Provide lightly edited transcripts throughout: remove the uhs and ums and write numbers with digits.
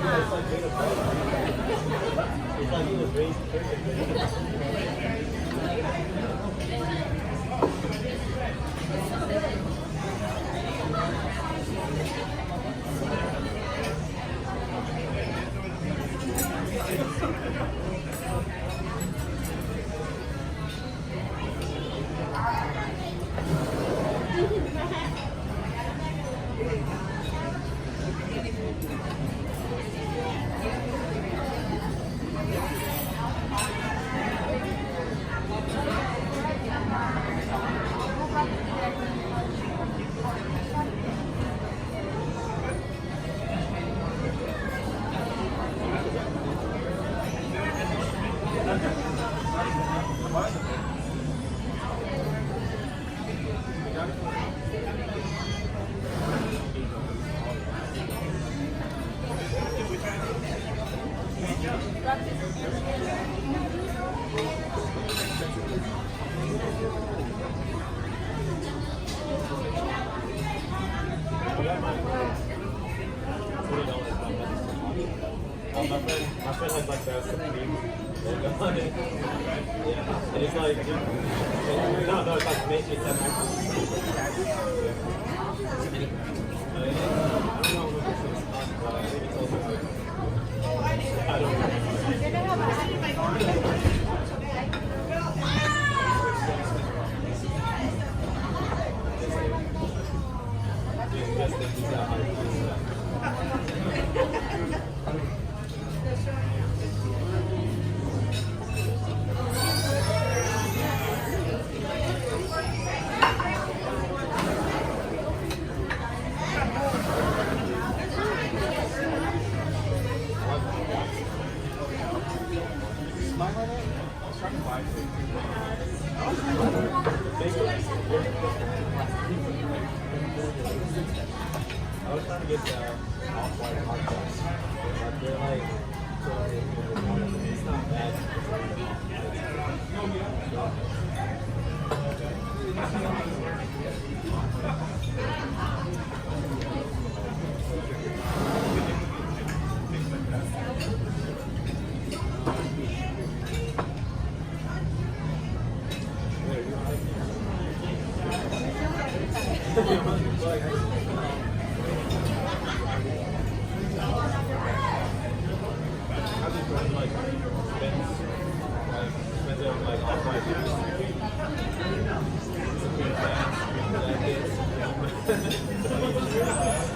It's like he was raised perfect. My friend has like that Supreme logo on it. Yeah. And it's like, no, it's like, it's an actual. I don't know what this is, but I think it's also like, I don't know. Just think he's out here. I was trying to get the off-white Orcas, but they're like, it's not bad.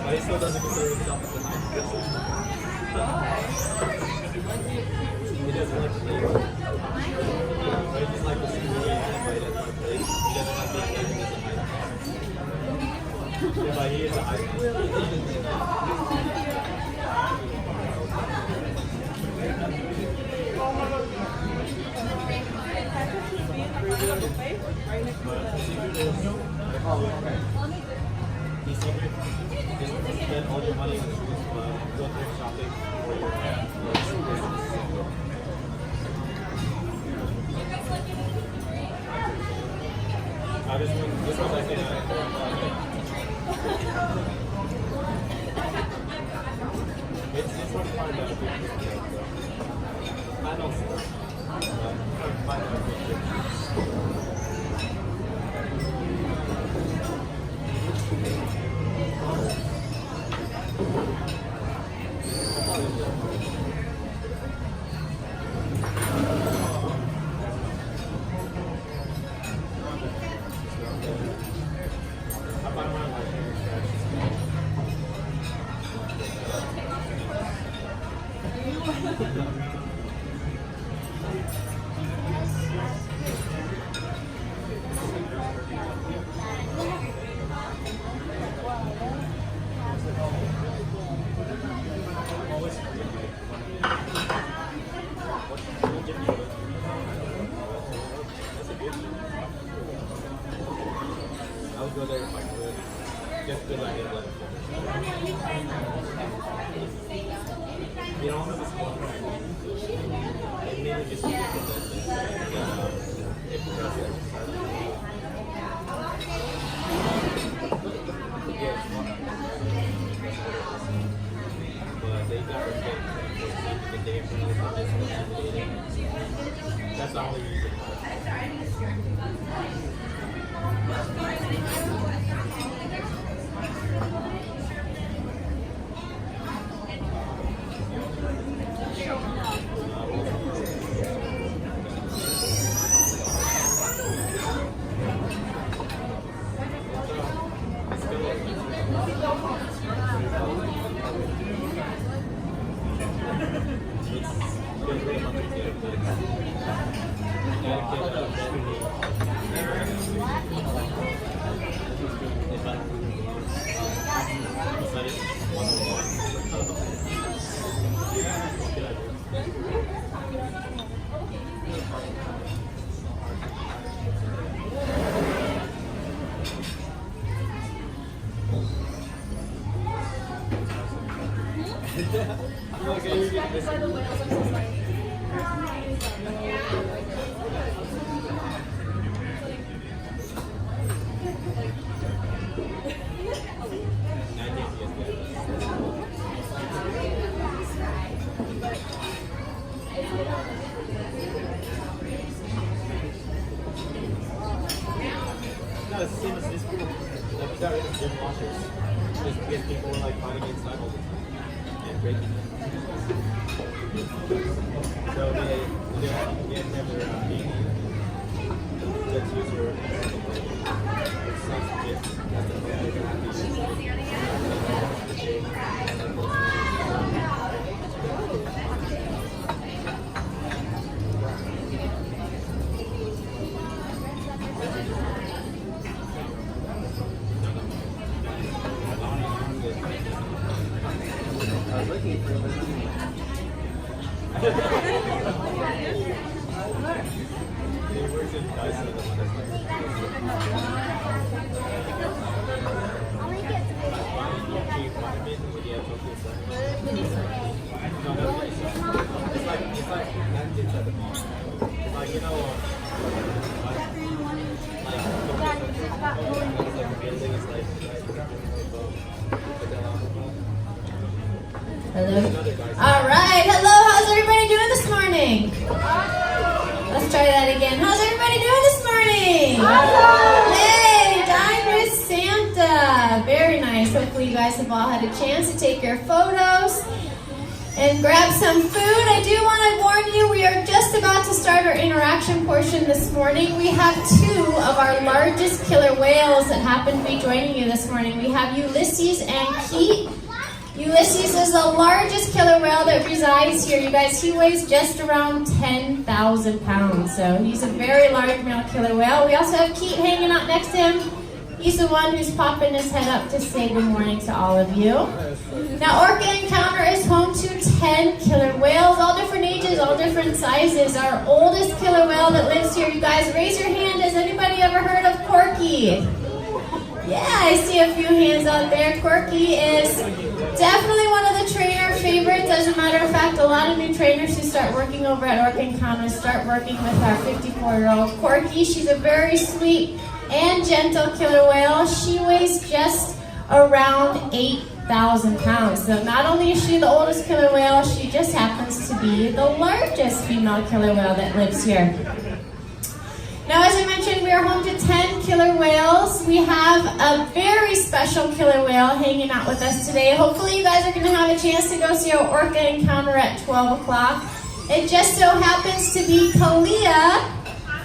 But he still doesn't consider himself as a nice person. He doesn't like to be he just like to see me anybody that's my place. He doesn't like being named as a high. If I hear the high. He's secret. Just spend all your money on go thrift shopping for your business. I just want this one I say it's not part of that. I don't find that. I would go there if I could. Just to like get like. You don't have a small price. And maybe just keep it but they got That's the only reason. No, it's the same as this pool. Like, we got rid of gym washers. Just because people were like fighting inside all the time and breaking it. So they never baby. Let's use your Hello. All right. Hello. How's everybody doing this morning? Let's try that again. How's everybody doing this morning? Awesome. Hey, Dine with Santa. Very nice. Hopefully you guys have all had a chance to take your photos and grab some food. I do want to warn you, we are just about to start our interaction portion this morning. We have two of our largest killer whales that happen to be joining you this morning. We have Ulysses and Keith. Ulysses is the largest killer whale that resides here. You guys, he weighs just around 10,000 pounds. So he's a very large male killer whale. We also have Keith hanging out next to him. He's the one who's popping his head up to say good morning to all of you. Now, Orca Encounter is home to 10 killer whales, all different ages, all different sizes. Our oldest killer whale that lives here, you guys, raise your hand. Has anybody ever heard of Corky? Yeah, I see a few hands out there. Corky is definitely one of the trainer favorites. As a matter of fact, a lot of new trainers who start working over at Orca Encounter start working with our 54-year-old Corky. She's a very sweet and gentle killer whale. She weighs just around 8,000 pounds. So not only is she the oldest killer whale, she just happens to be the largest female killer whale that lives here. Now, as I mentioned, we are home to 10 killer whales. We have a very special killer whale hanging out with us today. Hopefully you guys are going to have a chance to go see our Orca Encounter at 12 o'clock. It just so happens to be Kalia's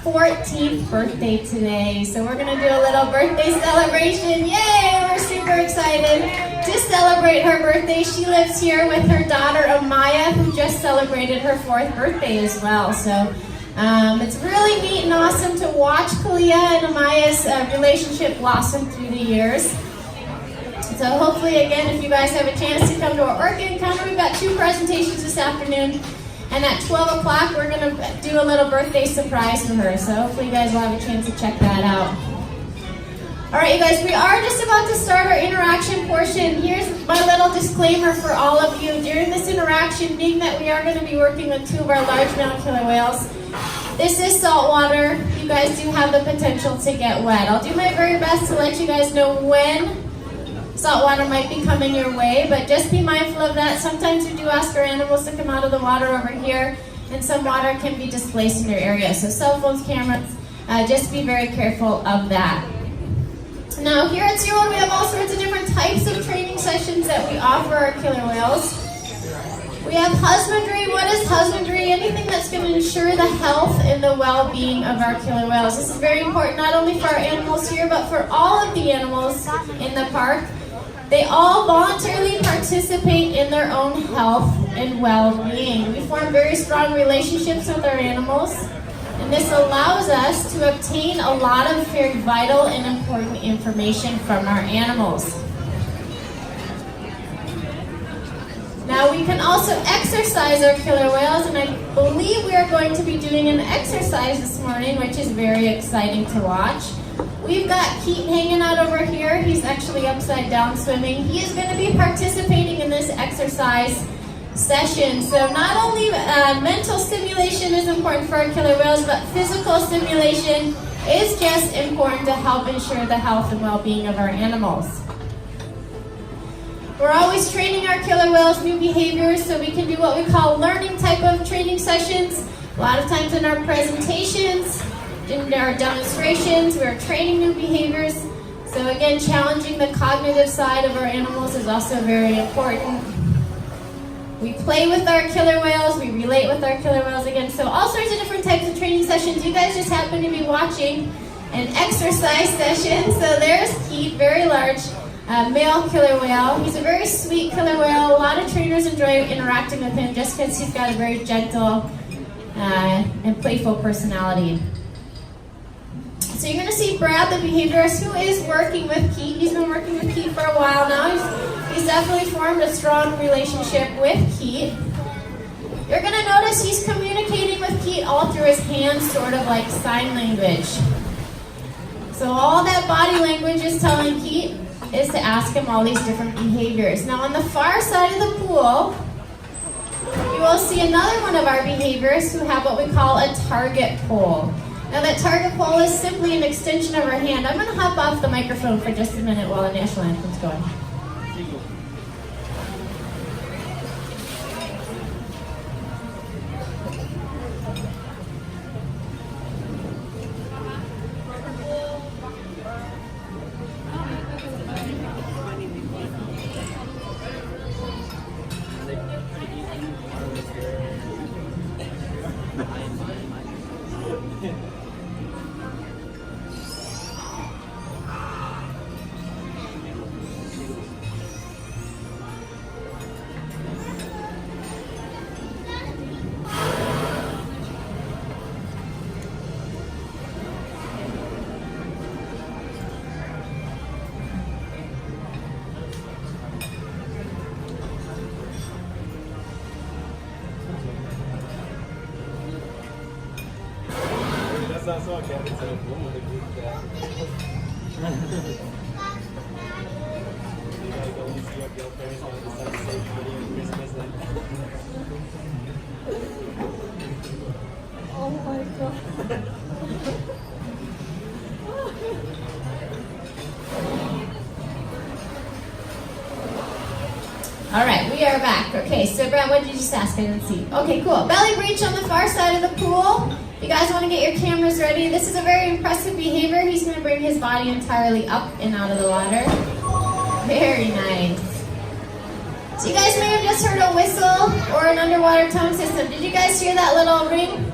14th birthday today. So we're going to do a little birthday celebration. Yay! We're super excited to celebrate her birthday. She lives here with her daughter Amaya, who just celebrated her 4th birthday as well. So it's really neat and awesome to watch Kalia and Amaya's relationship blossom through the years. So hopefully, again, if you guys have a chance to come to our Orca Encounter, we've got 2 presentations this afternoon. And at 12 o'clock, we're going to do a little birthday surprise for her. So hopefully you guys will have a chance to check that out. All right, you guys, we are just about to start our interaction portion. Here's my little disclaimer for all of you. During this interaction, being that we are going to be working with 2 of our large male killer whales, this is saltwater. You guys do have the potential to get wet. I'll do my very best to let you guys know when salt water might be coming your way, but just be mindful of that. Sometimes we do ask our animals to come out of the water over here, and some water can be displaced in your area. So cell phones, cameras, just be very careful of that. Now here at SeaWorld, we have all sorts of different types of training sessions that we offer our killer whales. We have husbandry. What is husbandry? Anything that's going to ensure the health and the well-being of our killer whales. This is very important not only for our animals here, but for all of the animals in the park. They all voluntarily participate in their own health and well-being. We form very strong relationships with our animals, and this allows us to obtain a lot of very vital and important information from our animals. Now we can also exercise our killer whales, and I believe we are going to be doing an exercise this morning, which is very exciting to watch. We've got Keat hanging out over here. He's actually upside down swimming. He is going to be participating in this exercise session. So not only mental stimulation is important for our killer whales, but physical stimulation is just important to help ensure the health and well-being of our animals. We're always training our killer whales new behaviors, so we can do what we call learning type of training sessions. A lot of times in our presentations, in our demonstrations, we're training new behaviors. So again, challenging the cognitive side of our animals is also very important. We play with our killer whales, we relate with our killer whales again. So all sorts of different types of training sessions. You guys just happen to be watching an exercise session. So there's Keat, very large. Male killer whale. He's a very sweet killer whale. A lot of trainers enjoy interacting with him just because he's got a very gentle and playful personality. So you're going to see Brad, the behaviorist, who is working with Keat. He's been working with Keat for a while now. He's definitely formed a strong relationship with Keat. You're going to notice he's communicating with Keat all through his hands, sort of like sign language. So all that body language is telling Keat is to ask him all these different behaviors. Now on the far side of the pool, you will see another one of our behaviors who have what we call a target pole. Now that target pole is simply an extension of our hand. I'm going to hop off the microphone for just a minute while the national anthem's going. That's not so I can't say a boom with a group chat. You gotta go and see what your parents want to decide to say video and Christmas and oh my god. All right, we are back. Okay, so Brad, what did you just ask? I didn't see. Okay, cool. Belly breach on the far side of the pool. You guys want to get your cameras ready? This is a very impressive behavior. He's going to bring his body entirely up and out of the water. Very nice. So you guys may have just heard a whistle or an underwater tone system. Did you guys hear that little ring?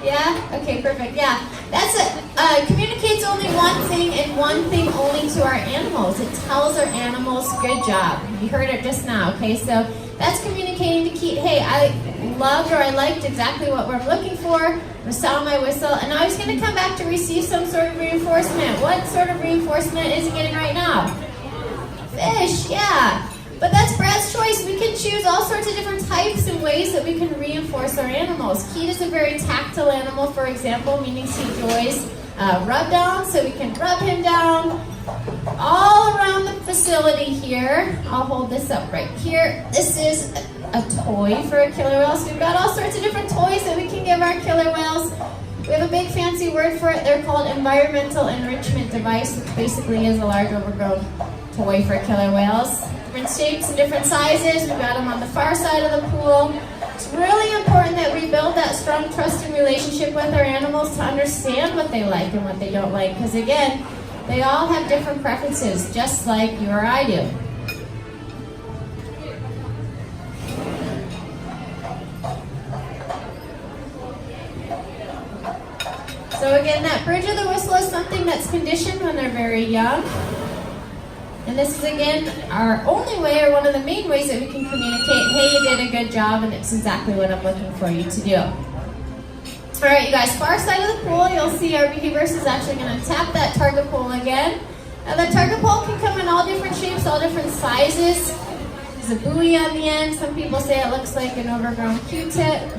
Yeah? Okay, perfect. Yeah. That's it. Communicates only one thing and one thing only to our animals. It tells our animals, good job. You heard it just now, okay? So that's communicating to Keat, hey, I loved or I liked exactly what we're looking for. I'm going to sound my whistle, and now he's going to come back to receive some sort of reinforcement. What sort of reinforcement is he getting right now? Fish, yeah. But that's Brad's choice. We can choose all sorts of different types and ways that we can reinforce our animals. Keat is a very tactile animal, for example, meaning he enjoys rub down, so we can rub him down all around the facility here. I'll hold this up right here. This is a toy for a killer whale. So we've got all sorts of different toys that we can give our killer whales. We have a big fancy word for it. They're called environmental enrichment device, which basically is a large overgrown toy for killer whales. Different shapes and different sizes. We've got them on the far side of the pool. It's really important that we build that strong, trusting relationship with our animals to understand what they like and what they don't like. Because again, they all have different preferences, just like you or I do. So again, that bridge of the whistle is something that's conditioned when they're very young. And this is, again, our only way, or one of the main ways that we can communicate, hey, you did a good job, and it's exactly what I'm looking for you to do. All right, you guys, far side of the pool, you'll see our behaviorist is actually going to tap that target pole again. Now, the target pole can come in all different shapes, all different sizes. There's a buoy on the end. Some people say it looks like an overgrown Q-tip.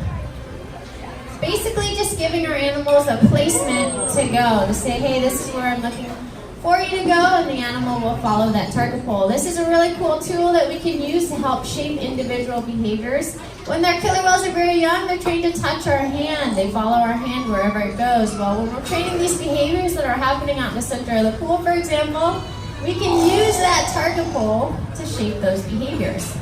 Basically just giving our animals a placement to go, to say, hey, this is where I'm looking for you to go, and the animal will follow that target pole. This is a really cool tool that we can use to help shape individual behaviors. When their killer whales are very young, they're trained to touch our hand. They follow our hand wherever it goes. Well, when we're training these behaviors that are happening out in the center of the pool, for example, we can use that target pole to shape those behaviors.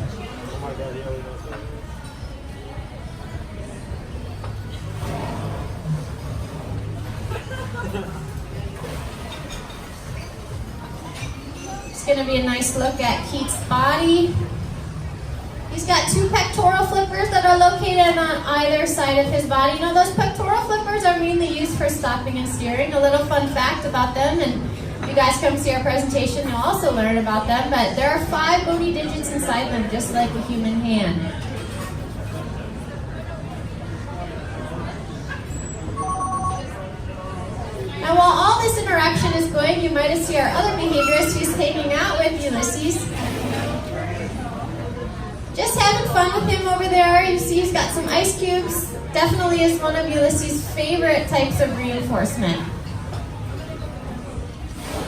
It's going to be a nice look at Keith's body. He's got two pectoral flippers that are located on either side of his body. You know, those pectoral flippers are mainly used for stopping and steering. A little fun fact about them, and if you guys come see our presentation, you'll also learn about them, but there are 5 bony digits inside them, just like a human hand. Now, while all this interaction is going, you might see our other behaviorist who's hanging out with Ulysses. Just having fun with him over there. You see he's got some ice cubes. Definitely is one of Ulysses' favorite types of reinforcement.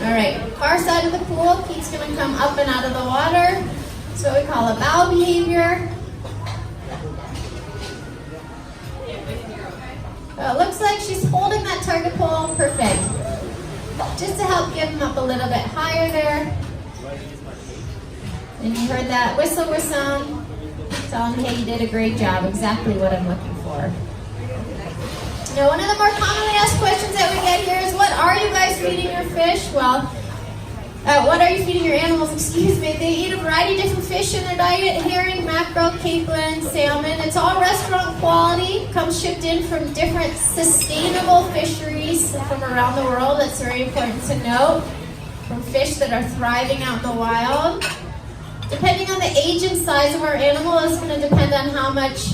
All right, far side of the pool, Pete's going to come up and out of the water. It's what we call a bow behavior. It looks like she's holding that target pole perfect. Just to help give him up a little bit higher there. And you heard that whistle was sound. Tell him, hey, you did a great job. Exactly what I'm looking for. Now, one of the more commonly asked questions that we get here is, what are you guys feeding your fish? Well, what are you feeding your animals? Excuse me. They eat a variety of different fish in their diet: herring, mackerel, capelin, salmon. It's all restaurant quality. Comes shipped in from different sustainable fisheries from around the world. That's very important to note. From fish that are thriving out in the wild. Depending on the age and size of our animal, it's going to depend on how much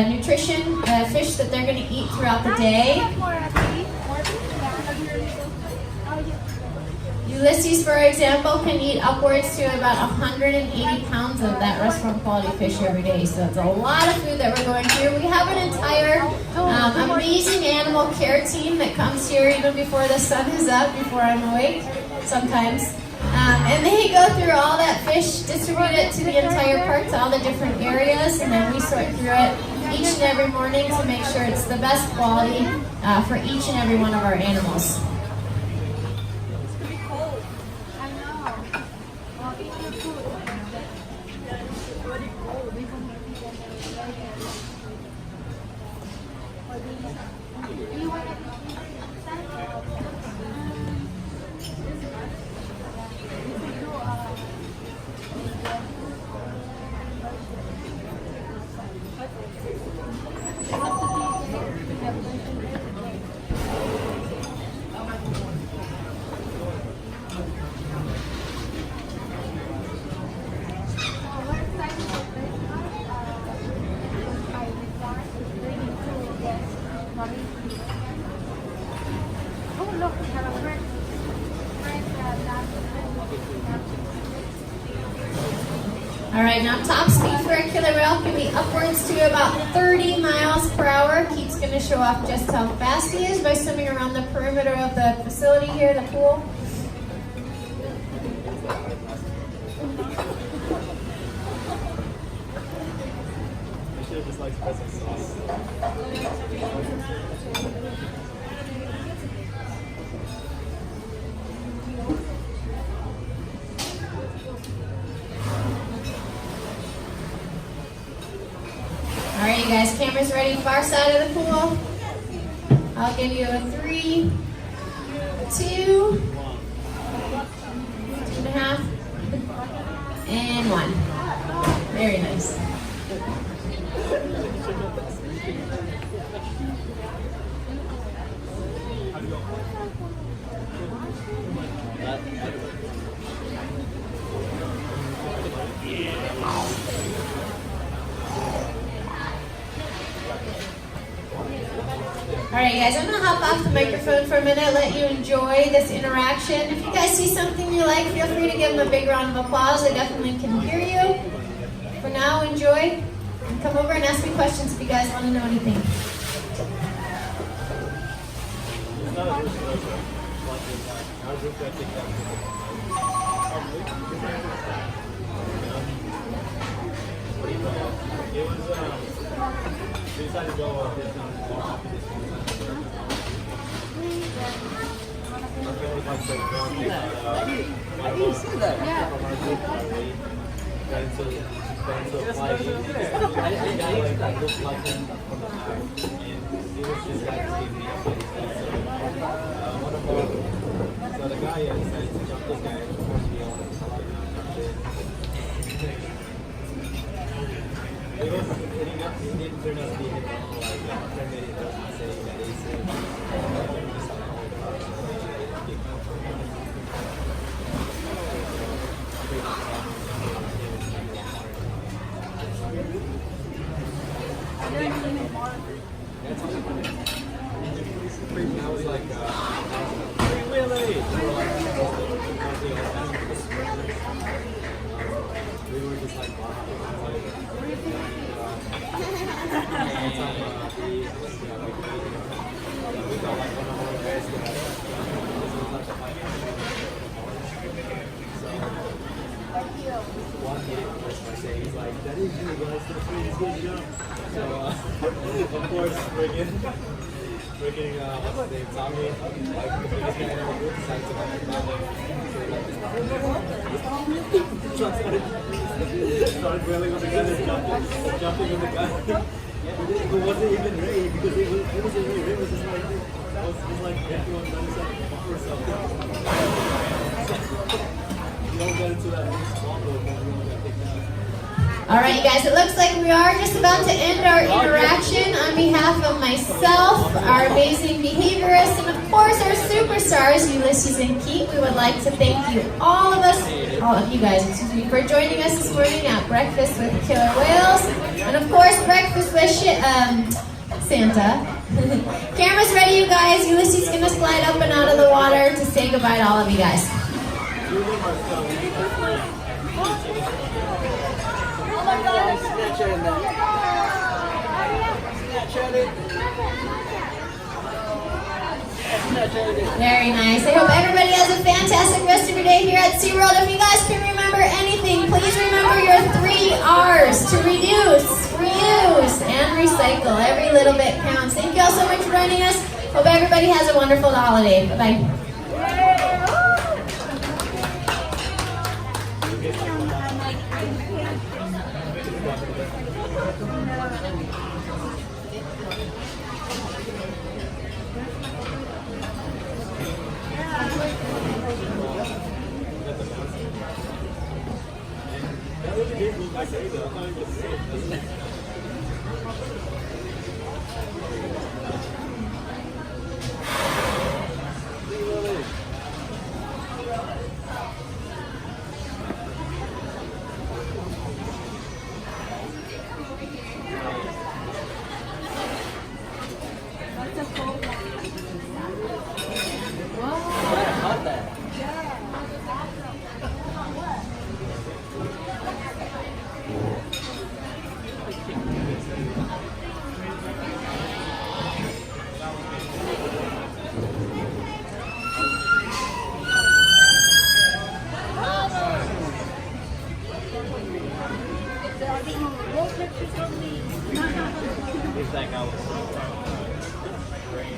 nutrition fish that they're going to eat throughout the day. Ulysses, for example, can eat upwards to about 180 pounds of that restaurant quality fish every day. So it's a lot of food that we're going through. We have an entire amazing animal care team that comes here even before the sun is up, before I'm awake sometimes. And they go through all that fish, distribute it to the entire park, to all the different areas, and then we sort through it each and every morning to make sure it's the best quality for each and every one of our animals. All right, now top speed for a killer whale can be upwards to about 30 miles per hour. Keith's going to show off just how fast he is by swimming around the perimeter of the facility here, the pool. right, you guys, cameras ready, far side of the pool. I'll give you a 3, 2, 2.5, and 1. Very nice. Alright guys, I'm going to hop off the microphone for a minute, let you enjoy this interaction. If you guys see something you like, feel free to give them a big round of applause. I definitely can hear you. For now, enjoy. And come over and ask me questions if you guys want to know anything. We decided to go after this I didn't see that. So the guy decided to jump this guy. It didn't turn out to be hit like terminated saying that they said I was like Free Willy! We were just like wow. One hit was by saying he's like, that is you guys, that's really good job. So of course freaking what's his name, Tommy, like the biggest guy in the group, decided to like started wailing on the gun and jumping on the gun. It wasn't even Ray because it wasn't Ray. Ray was just like it was like everyone done something or something. You don't get into that small boat when you got picked out. Alright you guys, it looks like we are just about to end our interaction. On behalf of myself, our amazing behaviorists, and of course our superstars, Ulysses and Keith, we would like to thank you, all of you guys, for joining us this morning at Breakfast with Killer Whales, and of course Breakfast with Santa. Cameras ready you guys, Ulysses is going to slide up and out of the water to say goodbye to all of you guys. Very nice. I hope everybody has a fantastic rest of your day here at SeaWorld. If you guys can remember anything, please remember your 3 R's: to reduce, reuse, and recycle. Every little bit counts. Thank you all so much for joining us. Hope everybody has a wonderful holiday. Bye-bye. That really did look like Ray though. I thought it was safe, doesn't it? He's like, I was great.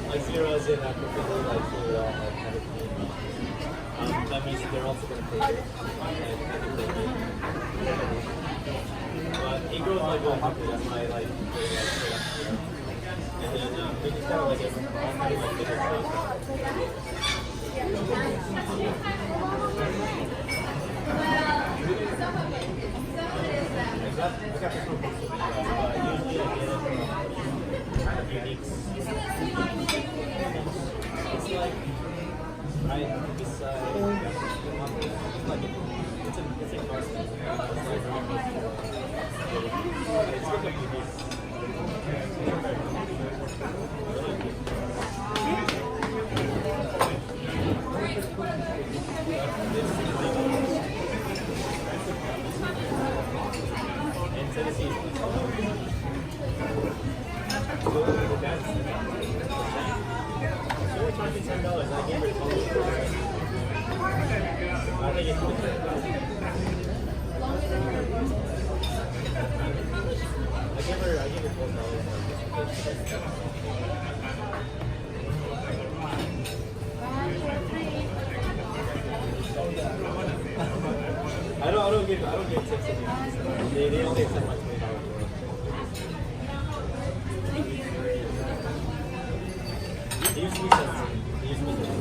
Like zeros in completely like full like have it clean. That means they're also gonna take it. But he grows like really quickly, that's why like and then they just kind of like every like bigger place. I got this one from usually I get it kind of unique. It's like right beside like it's a carson. It's like a unique. And Tennessee. She only charged me $10. I gave her $12. I think it's good. I gave her $12. I don't give tips anymore. They only accept my $20. They used to be 17. They used to be 17.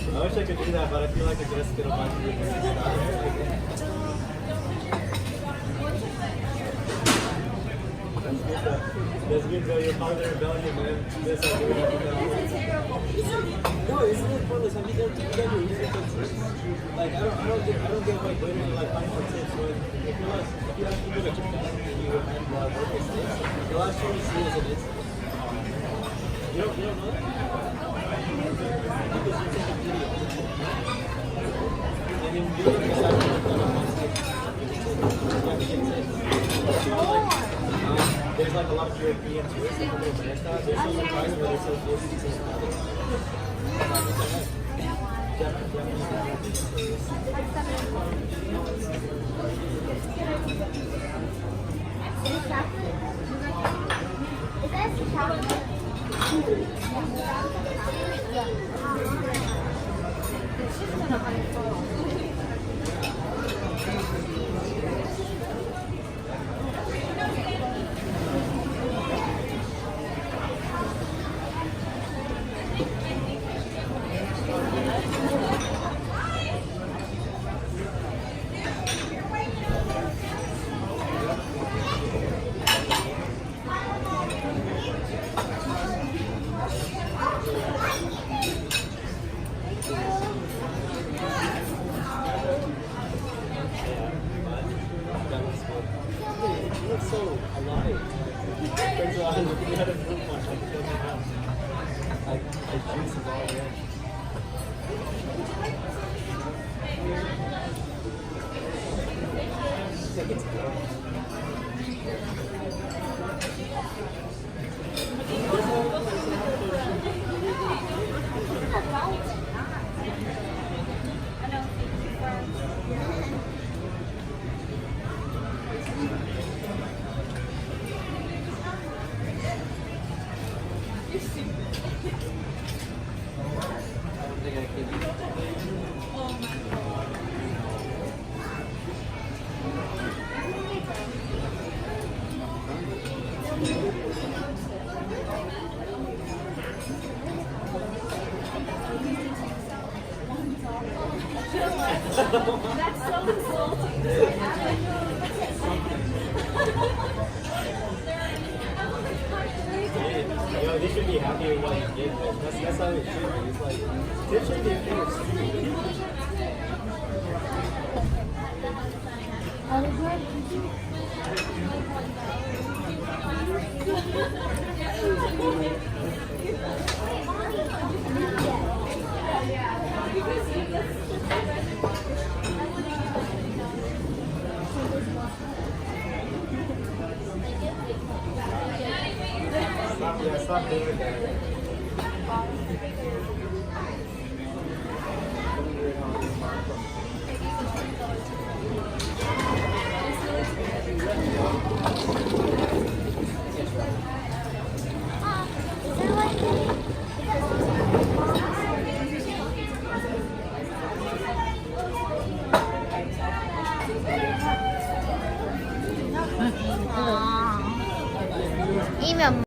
I wish I could do that, but I feel like I just get a bunch of things. That's good though, you're part of the rebellion, man. That's like doing it. No, isn't it pointless? I mean, you guys are easy to tips. Like, I don't get like literally like fine for tips when if you ask people to chip down and you and work with tips, the last thing you see is an instant. You don't know that? Because you take a video. And then you don't decide to look at it once you have to get tips. So like, there's like a lot of European tourists that come to America. They're so surprised where they're so close to the so alive. There's a lot of fruit punch. I juice is all in. Take it to go. so insulting. Yo, they should be happy with what you get. That's how it should be. It's like, they should be Stop doing that. 이면